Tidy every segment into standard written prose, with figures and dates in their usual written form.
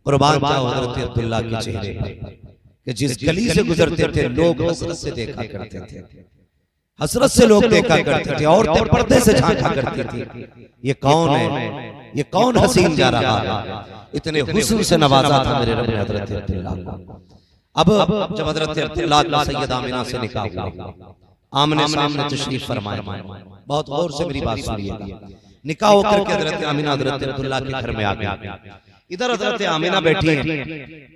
कुर्बान जाओ हजरत अब्दुल्ला के चेहरे पर कि जिस गली से गुजरते थे लोग हसरत से देखा करते थे, हसरत से लोग देखा करते थे, औरतें पर्दे से झांका करती थी, ये कौन है, ये कौन हसीन जा रहा है। इतने हुस्न से नवाजा था मेरे रब ने हजरत अब्दुल्ला को। अब जब हजरत अब्दुल्ला का सैयदा आमिना से निकाह हुआ, आमने सामने तशरीफ फरमाया, बहुत गौर से मेरी बात सुनिएगा। निकाह होकर के हजरत आमिना हजरत अब्दुल्ला के घर में आ गई। इधर हजरत आमिना बैठी है,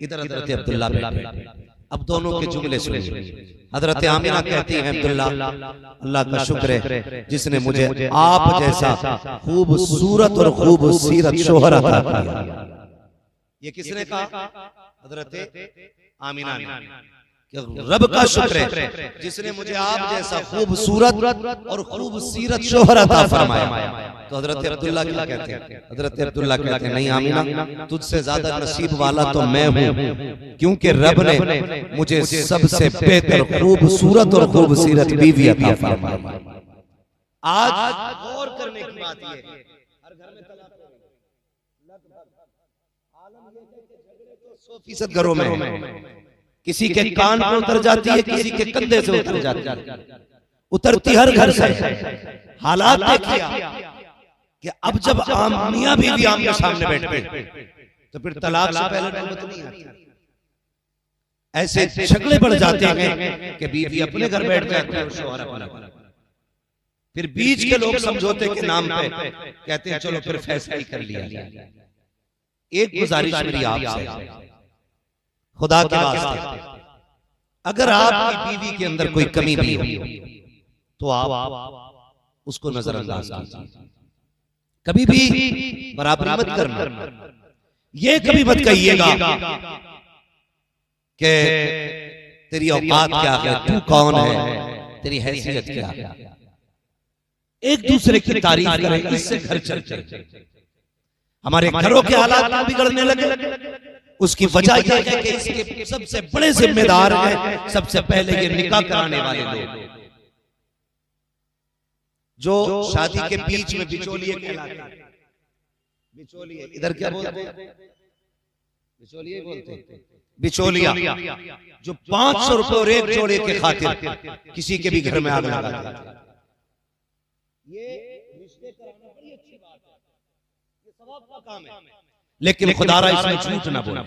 इधर हजरत अब्दुल्ला बैठे। अब दोनों के जुमले सुनिए। हजरत आमिना कहती हैं, अब्दुल्ला अल्लाह का शुक्र है जिसने मुझे आप जैसा खूबसूरत और खूबसूरत शोहर अता किया। ये किसने कहा? हजरत आमिना ने। रब का शुक्र है जिसने मुझे आप जैसा खूबसूरत और खूबसूरत शोहर अता फरमाया। तो हजरत अब्दुल्ला क्या कहते हैं? हजरत अब्दुल्ला कहते हैं, नहीं आमिना, तुझसे ज्यादा नसीब वाला तो मैं हूँ, क्योंकि रब ने मुझे सबसे बेहतर खूबसूरत और खूबसूरत बीवी अता फरमाई। आज गौर करने की बात ये है, हर घर में तलाक लगभग आलम ये है कि झगड़े तो 100% घरों में, किसी के कान पर उतर जाती है, किसी के कंधे से उतर जाती है, उतरती हर घर से। हालात देखिए कि अब जब आम मियां बीवी आमने सामने बैठते तो फिर तलाक से पहले नौबत नहीं आती। ऐसे झगड़े बढ़ जाते हैं कि बीवी अपने घर बैठ जाती है और शौहर अपने। फिर बीच के लोग समझौते के नाम पे कहते हैं चलो फिर फैसला ही कर लिया। एक गुजारिश मेरी आपसे, खुदा के वास्ते, अगर आपकी बीवी के अंदर कोई कमी भी हो तो आप उसको नजरअंदाज कीजिए, कभी भी बराबरी मत करना। ये कभी मत कहिएगा कि तेरी औकात क्या है, तू कौन है, तेरी हैसियत क्या है। एक दूसरे की तारीफ करें, इससे घर चलते। हमारे घरों के हालात बिगड़ने लगे, उसकी वजह यह है कि इसके सबसे बड़े जिम्मेदार हैं सबसे पहले ये निकाह कराने वाले लोग, जो शादी के बीच में बिचौलिए कहलाते हैं। बिचौलिए इधर क्या बोलते हैं? बिचौलिए बोलते हैं। बिचौलिया जो 500 रुपए और एक जोड़े के खातिर किसी के भी घर में आग लगा देते हैं। ये रिश्ते कराना बड़ी अच्छी बात है, ये सवाब का काम है, लेकिन खुदारा इसमें झूठ ना बोले,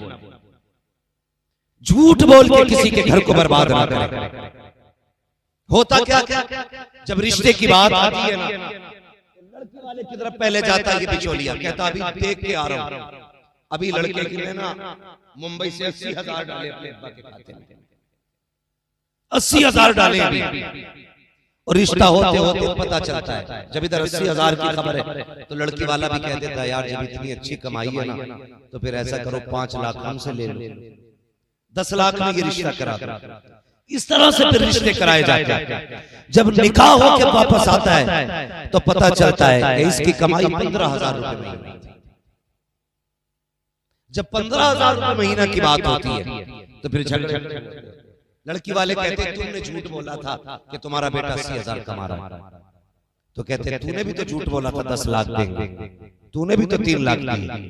झूठ बोल के किसी के घर को बर्बाद ना करें। होता क्या जब रिश्ते की बात आती है ना, लड़के वाले की तरफ पहले जाता है ये बिचौलिया, कहता अभी देख के आ रहा हूं, अभी लड़के के लिए ना मुंबई से 80,000 डाले अपने अब्बा के खाते में, 80,000 डाले अभी। और रिश्ता होते होते पता चलता है, जब इधर 80,000 की खबर है तो लड़की वाला भी कह देता है यार जब इतनी अच्छी कमाई है ना तो फिर ऐसा करो 5 लाख हमसे ले लो, 10 लाख में ये रिश्ता करा दो। इस तरह से फिर रिश्ते कराए जाते हैं। जब निकाह होकर वापस आता है तो पता चलता है कि इसकी कमाई 15,000 रुपए महीना। जब 15,000 रुपए महीना की बात होती है तो फिर झगड़े। लड़की वाले कहते हैं तुमने झूठ बोला था कि तुम्हारा बेटा 80,000 कमा रहा है, तो कहते हैं तूने भी तो झूठ बोला था 10 लाख देंगे, तूने भी तो 3 लाख दिए।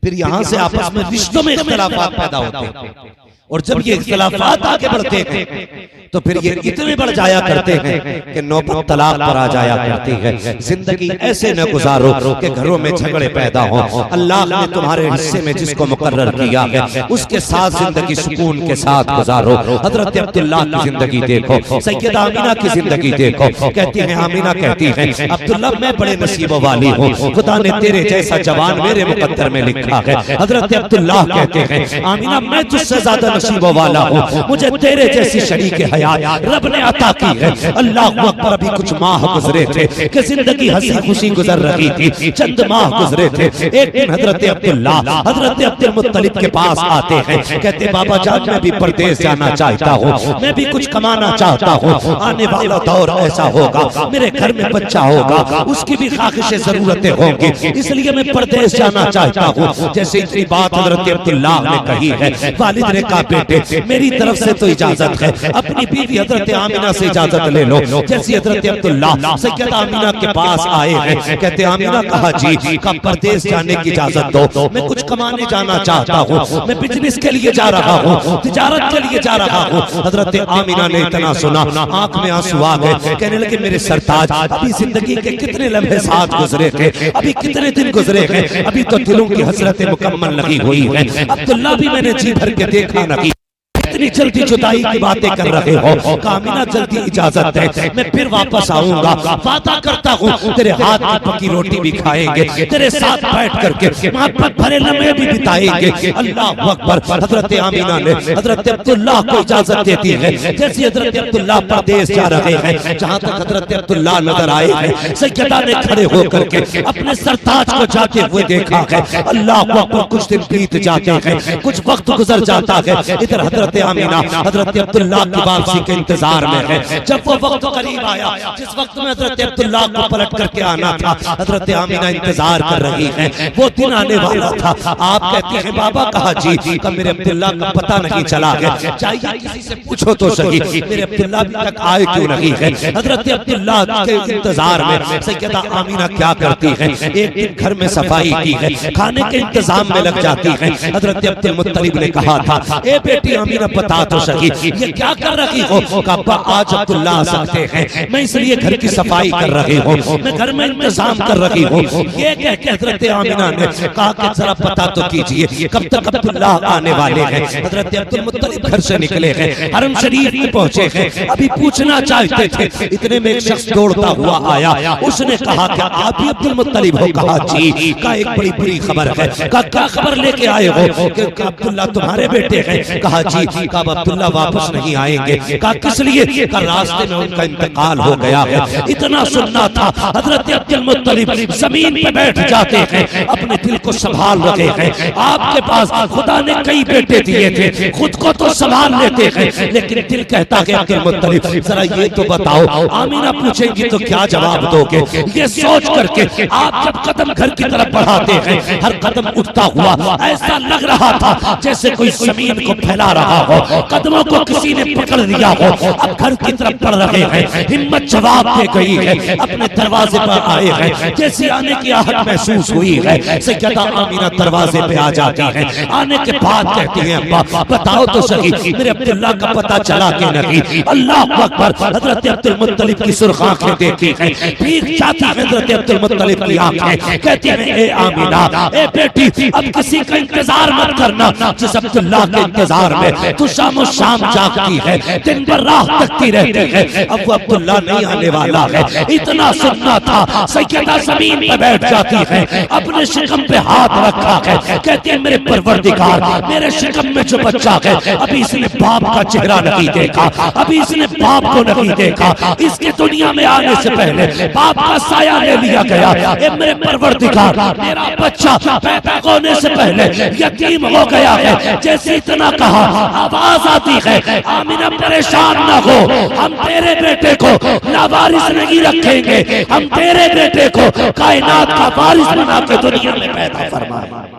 फिर यहां से आपस में रिश्तों में इख्तिलाफात पैदा होते हैं, और जब ये इख्तिलाफात आगे बढ़ते हैं तो फिर ये इतने बढ़ जाया करते हैं कि नौबत तलाक पर आ जाया करती है। जिंदगी ऐसे न गुजारो कि घरों में झगड़े पैदा हो। अल्लाह ने तुम्हारे हिस्से में जिसको मुकर्रर किया है उसके साथ जिंदगी सुकून के साथ गुजारो। हजरत अब्दुल्ला की जिंदगी देखो, सैयदा आमिना की जिंदगी देखो। कहती है आमिना, कहती है अब्दुल्ला मैं बड़े नसीबों वाली हूँ, खुदा ने तेरे जैसा जवान मेरे मुकद्दर में लिखा है। हजरत अब्दुल्ला कहते हैं आमिना मैं तुझसे ज्यादा नसीबों वाला हूँ, मुझे तेरे जैसी शरीक हयात रब ने अता की है। अल्लाह अकबर। अभी कुछ माह गुजरे थे कि जिंदगी हंसी खुशी गुजर रही थी, चंद माह गुजरे थे। एक दिन हजरत अब्दुल्ला हजरत अब्दुल मुत्तलिब के पास आते हैं, कहते बाबा जान मैं भी परदेश जाना चाहता हूँ, मैं भी कुछ कमाना चाहता हूँ, आने वाला दौर ऐसा होगा मेरे घर में बच्चा होगा, उसकी भी ख्वाहिशें जरूरतें होंगी, इसलिए मैं परदेश जाना चाहता हूँ। जैसे इतनी बात हजरत अब्दुल्ला ने कही है, वालिद ने कहा बेटे मेरी तरफ से तो इजाजत है, अपनी अपनी बीवी हजरत आमिना से इजाजत ले लो। जैसे हजरत अब्दुल्ला सैयदा आमिना के पास आए हैं, कहते आमिना कहा जी का परदेश जाने की इजाजत दो, मैं कुछ कमाने जाना चाहता हूँ, मैं बिजनेस के लिए जा रहा हूँ, तिजारत के लिए जा रहा हूँ। हजरत आमिना ने इतना सुना, आंख में आंसू आ गए, कहने लगे मेरे सरताज अभी जिंदगी के कितने लम्हे साथ गुजरे थे, अभी कितने दिन गुजरे हैं, अभी तो दिलों की हसरतें मुकम्मल लगी हुई है। अब्दुल्ला भी मैंने जी भर के देखा नहीं, इतनी जल्दी जुदाई की बातें कर रहे हो, कामिना जल्दी इजाजत है, मैं फिर वापस आऊंगा, वादा करता हूँ तेरे हाथ की पकी रोटी भी खाएंगे, तेरे साथ बैठ करके मोहब्बत भरे लम्हे भी बिताएंगे। अल्लाह अकबर। हजरत आमिना ने हजरत अब्दुल्ला को इजाजत देती है। जैसे हजरत अब्दुल्ला परदेश जा रहे हैं, जहाँ तक हजरत अब्दुल्ला नजर आए हैं, सैयदा ने खड़े होकर के अपने सरताज को जाते हुए देखा है। अल्लाह अकबर। कुछ दिन बीत जाते हैं, कुछ वक्त गुजर जाता है, इधर हजरत आमिना हजरत अब्दुल्ला की वापसी के इंतजार में है। जब वो वक्त करीब आया जिस वक्त में हजरत अब्दुल्ला को पलट करके आना था, हजरत आमिना इंतजार कर रही है, वो दिन आने वाला था। आप कहते हैं बाबा कहा जी का मेरे अब्दुल्ला का पता नहीं चला है, चाहिए किसी से पूछो तो सही मेरे अब्दुल्ला अभी तक आए क्यों नहीं है। हजरत अब्दुल्ला के इंतजार में सैयदा आमिना क्या करती है, एक दिन घर में सफाई की है, खाने के इंतजाम में लग जाती है। हजरत अब्दुल मुत्तलिब ने कहा था ए बेटी आमिना बता तो सही ये क्या कर रही हो। कहा आज अब्दुल्ला आ सकते हैं, मैं इसलिए घर की सफाई कर रही हूँ, मैं घर में इंतजाम कर रही हूँ। ये कह के हजरत आमिना ने कहा कि जरा पता तो कीजिए कब तक अब्दुल्ला आने वाले हैं। हजरत अब्दुल मुत्तलिब घर से निकले हैं, हरम शरीफ में पहुंचे हैं, अभी पूछना चाहते थे, इतने में एक शख्स दौड़ता हुआ आया, उसने कहा कि आप ही अब्दुल मुत्तलिब हो। कहा जी। का एक बड़ी बुरी खबर है। कहा क्या खबर लेके आए हो। कि अब्दुल्ला तुम्हारे बेटे हैं। कहा जी। का अब्दुल्ला वापस नहीं आएंगे। कहा किस लिए। का रास्ते में उनका इंतकाल हो गया है। इतना सुनना था। हजरत अब्दुल मुत्तलिब जमीन पे बैठ जाते हैं, अपने दिल को संभाल रहे हैं। आपके पास खुदा ने कई बेटे दिए थे, खुद को तो संभाल लेते हैं, लेकिन दिल कहता है अब्दुल मुत्तलिब जरा ये तो बताओ। आमिना पूछेंगी तो क्या जवाब दोगे। ये सोच करके आप जब कदम घर की तरफ बढ़ाते हैं, हर कदम उठता हुआ ऐसा लग रहा था जैसे कोई जमीन को फैला रहा हो, कदमों को किसी ने पकड़ लिया हो। अब घर की तरफ बढ़ रहे हैं, हिम्मत जवाब दे गई है, अपने दरवाजे पर आए हैं। जैसे आने की आहट महसूस हुई है, सैयदा आमिना दरवाजे पे आ जाती है। आने के बाद कहती हैं अब्बा बताओ तो सही मेरे अब्दुल्ला का पता चला कि नहीं। अल्लाह अकबर। हजरत अब्दुल मुत्तलिब की सुर्ख आंखें देखती हैं, भीग जाती है हजरत अब्दुल मुत्तलिब की आंखें, कहती हैं ए आमिना ए बेटी अब किसी का इंतजार मत करना, जिस अब्दुल्ला के इंतजार में तू शाम शाम जागती है, दिन भर रात तकती रहती है, अब वो अब्दुल्ला नहीं आने वाला है। इतना सुनना था। सैयदा जमीन पे बैठ जाती है, अपने शिकम पे हाथ रखा है, कहती है मेरे परवरदिगार मेरे शिकम में जो बच्चा है अभी इसने बाप का चेहरा नहीं देखा, अभी इसने बाप को नहीं देखा, इसके दुनिया में आने से पहले बाप का साया ले लिया गया। ए मेरे परवरदिगार मेरा बच्चा पैदा होने से पहले यतीम हो गया है। जैसे इतना कहा आवाज आती है आमिना परेशान ना हो, हम तेरे बेटे को लावारिस नहीं रखेंगे, हम तेरे बेटे को कायनात का वारिस बना के दुनिया में पैदा फरमाए।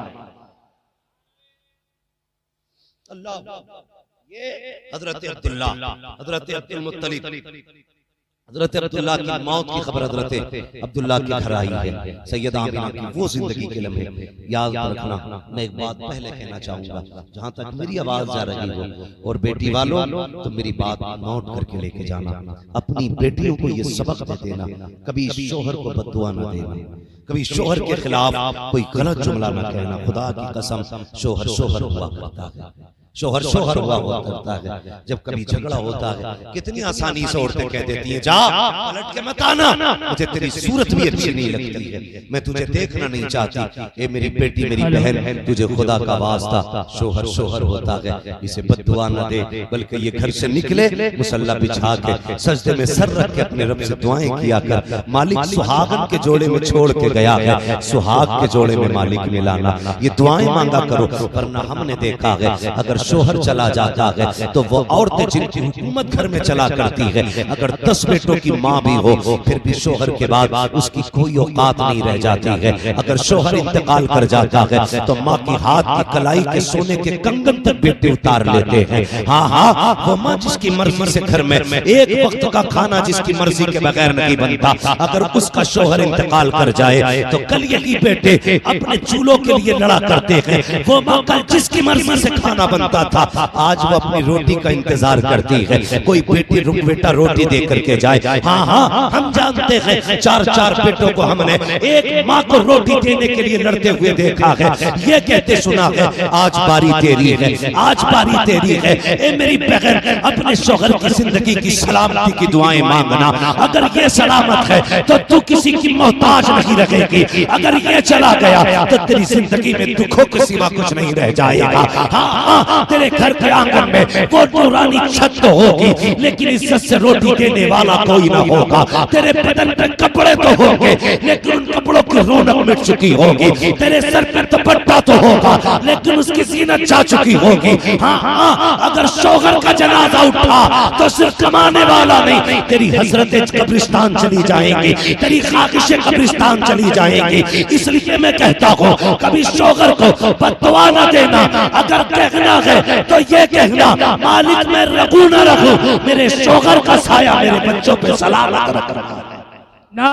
ये हजरत अब्दुल्ला हजरत अब्दुल मुत्तलिब हजरत अब्दुल्ला की मौत की खबर हजरत अब्दुल्ला के घर आई है। सैयदा आमिना की वो जिंदगी के लम्हे याद रखना। मैं एक बात पहले कहना चाहूंगा, जहां तक मेरी आवाज जा रही हो, और बेटी वालों तो मेरी बात नोट करके लेके जाना, अपनी बेटियों को ये सबक दे देना, कभी शोहर को बद्दुआ न देना, कभी शोहर के खिलाफ कोई गलत जुमला न कहना। खुदा की कसम शोहर शोहर हुआ करता है, शोहर शोहर हुआ करता है। जब कभी झगड़ा होता है कितनी आसानी से औरतें कह देती हैं जा पलट के मत आना, मुझे तेरी सूरत भी अच्छी नहीं लगती है, मैं तुझे देखना नहीं चाहती। ए मेरी बेटी मेरी बहन तुझे खुदा का वास्ता शोहर शोहर होता है, इसे बद्दुआ न दे, बल्कि ये घर से निकले मुसल्ला बिछा के सजदे में सर रख के अपने रब से दुआएं किया कर। मालिक सुहागन के जोड़े में छोड़ के गया है, सुहाग के जोड़े में मालिक ने लाना, ये दुआएं मांगा करो। वरना हमने देखा है अगर शोहर चला जाता है तो वो औरतें जिनकी हुकूमत घर में चला करती है, अगर 10 बेटों की माँ भी हो फिर भी शोहर के बाद उसकी कोई औकात नहीं रह जाती है। अगर शोहर इंतकाल कर जाता है तो माँ की हाथ की कलाई के सोने के कंगन तक बेटे उतार लेते हैं। हाँ हाँ, वो माँ जिसकी मर्जी से घर में एक वक्त का खाना जिसकी मर्जी के बगैर नहीं बनता, अगर उसका शोहर इंतकाल कर जाए तो कल यही बेटे अपने चूल्हों के लिए लड़ा करते हैं। वो माँ कल जिसकी मर्जी से खाना बनता था आज वो अपनी रोटी का इंतजार करती है, कोई बेटा रोटी दे करके जाए। हाँ हाँ, हम जानते हैं 4 बेटों को हमने एक माँ को रोटी देने के लिए लड़ते हुए देखा है। ये कहते सुना है आज बारी तेरी है, आज बारी तेरी है। ए मेरी बहन, अपने शौहर की जिंदगी की सलामती की दुआएं मांगना। अगर ये सलामत है तो तू किसी की मोहताज नहीं रहेगी, अगर ये चला गया तो तेरी जिंदगी में दुखों के सिवा कुछ नहीं रह जाएगा। हाँ हाँ, तेरे घर के आंगन में वो नूरानी छत तो होगी लेकिन इज्जत से रोटी देने वाला कोई ना होगा। तेरे बदन पे कपड़े तो होंगे लेकिन उन कपड़ों की रौनक मिट चुकी होगी। तेरे सर पे दुपट्टा तो होगा लेकिन उसकी जीनत जा चुकी होगी। हाँ हाँ, अगर शौहर का जनाजा उठा तो सिर्फ कमाने वाला नहीं, तेरी हसरतें कब्रिस्तान चली जाएंगी, तेरी ख्वाहिशें कब्रिस्तान चली जाएंगी। इसलिए मैं कहता हूँ कभी शौहर को बददुआ न देना। अगर कहना है तो ये कहना मालिक मैं रखूं न रखूं, मेरे शौहर का साया मेरे बच्चों पे सलामत रखना।